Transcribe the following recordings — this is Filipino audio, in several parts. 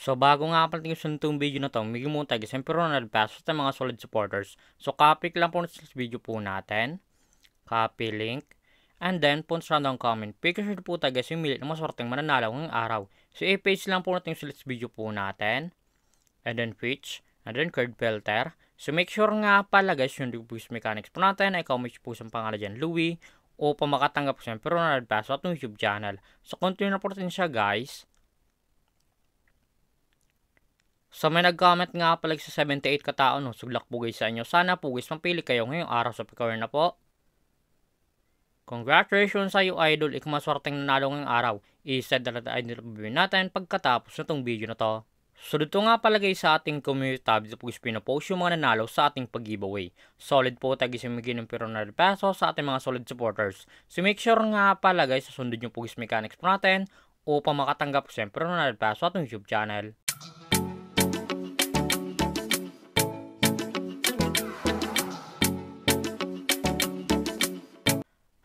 So bago nga pala tingin itong video na to, bigyan muna tayo siyempre Ronald Pass sa mga solid supporters. So copy lang po sa video po natin. Copy link. And then punta sa random comment. Picture po tayo guys yung milit na maswerteng mananalo ngayong araw. So i-paste lang po natin yung solid video po natin. And then pitch. And then card filter. So make sure nga pala guys yung boost mechanics po natin ay comment po sa pangalan dyan Louie. O pa makatanggap po siyempre Ronald Pass sa ating YouTube channel. So continue na po natin siya guys. So may nag-comment nga pala sa 78 katao no, suglak po guys sa inyo. Sana po guys mapili kayo ngayong araw sa pagkawin na po. Congratulations sa iyo idol, ikamaswerteng nanalo ngayong araw. I-set na natin idol bibigyan natin pagkatapos na tong video na to. So dito nga pala guys sa ating community tab, dito po guys pinapost yung mga nanalo sa ating pag-giveaway. Solid po tayo guys yung magiging ng ₱100 sa ating mga solid supporters. So make sure nga pala guys susundin nyo po guys mechanics po natin upang makatanggap po siyempre ₱100 sa ating YouTube channel.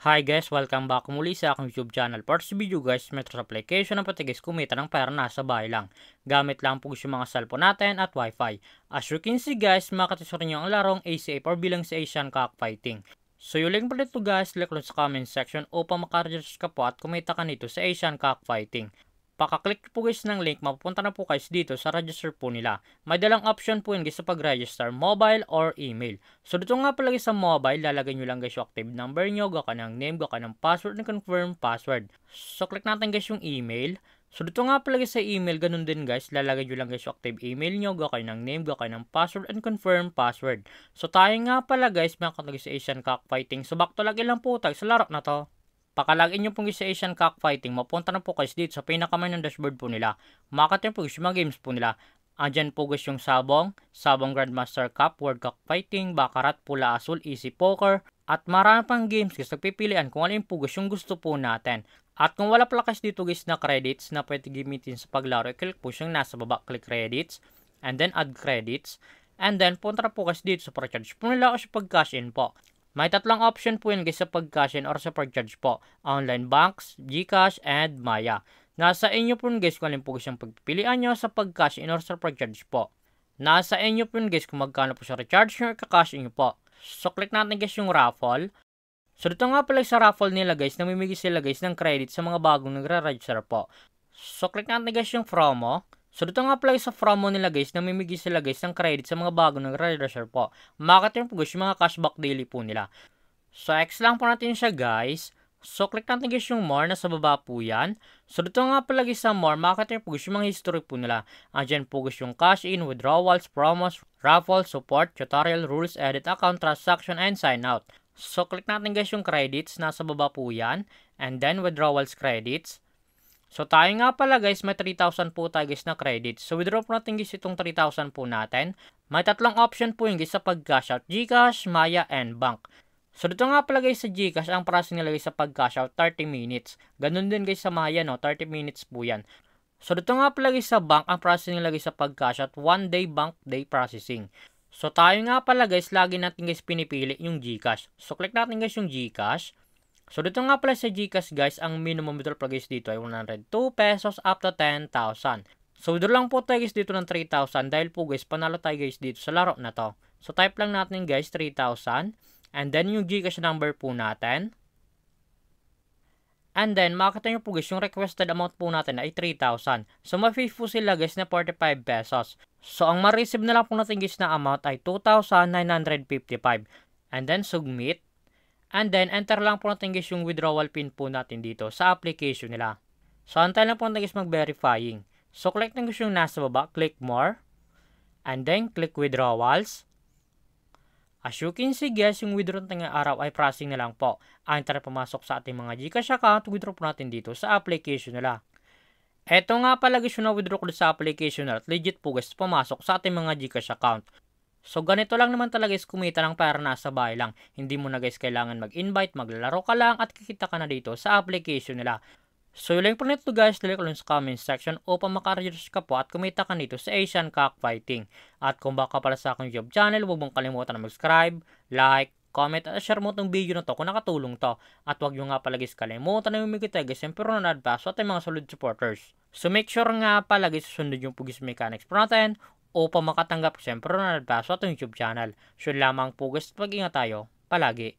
Hi guys, welcome back muli sa aking YouTube channel. For this video guys, metro application na pati guys kumita ng pera nasa bahay lang. Gamit lang po yung mga cellphone natin at wifi. As you can see guys, makatisor nyo ang larong ACA or bilang sa Asian Cockfighting. So yung link po dito guys, click lang sa comment section upang makaregister ka po at kumita ka nito sa Asian Cockfighting. Pakaklik po guys ng link, mapupunta na po guys dito sa register po nila. May dalang option po yun guys sa pag-register, mobile or email. So dito nga pala guys sa mobile, lalagay nyo lang guys yung active number nyo, gaka ng name, gaka ng password, and confirm password. So click natin guys yung email. So dito nga pala guys sa email, ganun din guys, lalagay nyo lang guys yung active email nyo, gaka ng name, gaka ng password, and confirm password. So tayo nga pala guys, makakatagay sa Asian Cockfighting. So back to lagi lang po tayo sa laro na to. Pakalagin nyo pong sa Asian Cockfighting, mapunta na po guys dito sa pinakaman ng dashboard po nila. Makatin po guys yung mga games po nila. Andyan po guys yung Sabong Grandmaster Cup, World Cockfighting, Baccarat, Pula Azul, Easy Poker, at marami pang games guys. Nagpipilian kung alin po guys yung gusto po natin. At kung wala pala guys dito guys na credits na pwede gamitin sa paglaro, click po siyang nasa baba, click credits, and then add credits. And then punta na po guys dito sa pag-charge po nila o sa pag-cash in po. May tatlong option po yun guys sa pag-cash in or sa pag-charge po. Online banks, GCash, and Maya. Nasa inyo po guys kung alin po guys yung pagpipilian nyo sa pag-cash in or sa pag-charge po. Nasa inyo po guys kung magkano po sa recharge nyo or kakash in nyo po. So click natin guys yung raffle. So dito nga pala sa raffle nila guys, namimigay sila guys ng credit sa mga bagong nagre-register po. So click natin guys yung promo. So dito nga pala sa promo nila guys, namimigay sila guys ng credit sa mga bagong nagre-register po. Makatin po guys yung mga cashback daily po nila. So X lang po natin siya guys. So click natin guys yung more, nasa baba po yan. So dito nga pala guys sa more, makatin po guys yung mga history po nila. Andyan po guys yung cash in, withdrawals, promos, raffle, support, tutorial, rules, edit account, transaction, and sign out. So click natin guys yung credits, nasa baba po yan. And then withdrawals credits. So tayo nga pala guys, may 3,000 po tayo guys na credit. So withdraw po natin guys itong 3,000 po natin. May tatlong option po yung guys sa pag-cash out, GCash, Maya, and Bank. So dito nga pala guys sa GCash, ang processing nila guys sa pag-cash out, 30 minutes. Ganun din guys sa Maya, no? 30 minutes po yan. So dito nga pala guys sa Bank, ang processing nila guys sa pag-cash out, 1 day bank day processing. So tayo nga pala guys, lagi natin guys pinipili yung GCash. So click natin guys yung GCash. So dito nga pala sa GCash guys, ang minimum withdrawal guys dito ay 102 pesos up to 10,000. So withdraw lang po tayo guys dito ng 3,000 dahil po guys panalo tayo guys dito sa laro na to. So type lang natin guys 3,000 and then yung GCash number po natin. And then makikita nyo po guys yung requested amount po natin ay 3,000. So ma-fee po sila guys na 45 pesos. So ang ma-receive na lang po natin guys na amount ay 2,955. And then submit. And then, enter lang po natin guys yung withdrawal pin po natin dito sa application nila. So, antay lang po natin guys mag-verifying. So, click natin guys yung nasa baba, click more. And then, click withdrawals. As you can see guys, yung withdraw natin ng araw ay processing na lang po. Enter na pumasok sa ating mga GCash account, withdraw po natin dito sa application nila. Eto nga pala guys yung na-withdraw ko sa application nila at legit po guys pumasok sa ating mga GCash account. So ganito lang naman talaga guys kumita ng pera nasa bahay lang. Hindi mo na guys kailangan mag-invite, maglalaro ka lang at kikita ka na dito sa application nila. So yung link po nito guys, click lang sa comment section upang makaregister ka po at kumita ka nito sa Asian Cockfighting. At kung baka pala sa aking YouTube channel, huwag mong kalimutan na mag-subscribe, like, comment at share mo itong video na to kung nakatulong to. At huwag nyo nga pala guys kalimutan na umigit tayo guys yung Ronald Pass at mga solid supporters. So make sure nga palagi susunod yung Pugis Mechanics Pro natin upang makatanggap siyempre na nagbaso sa ating YouTube channel. So lamang Pugis, pag-ingat tayo palagi.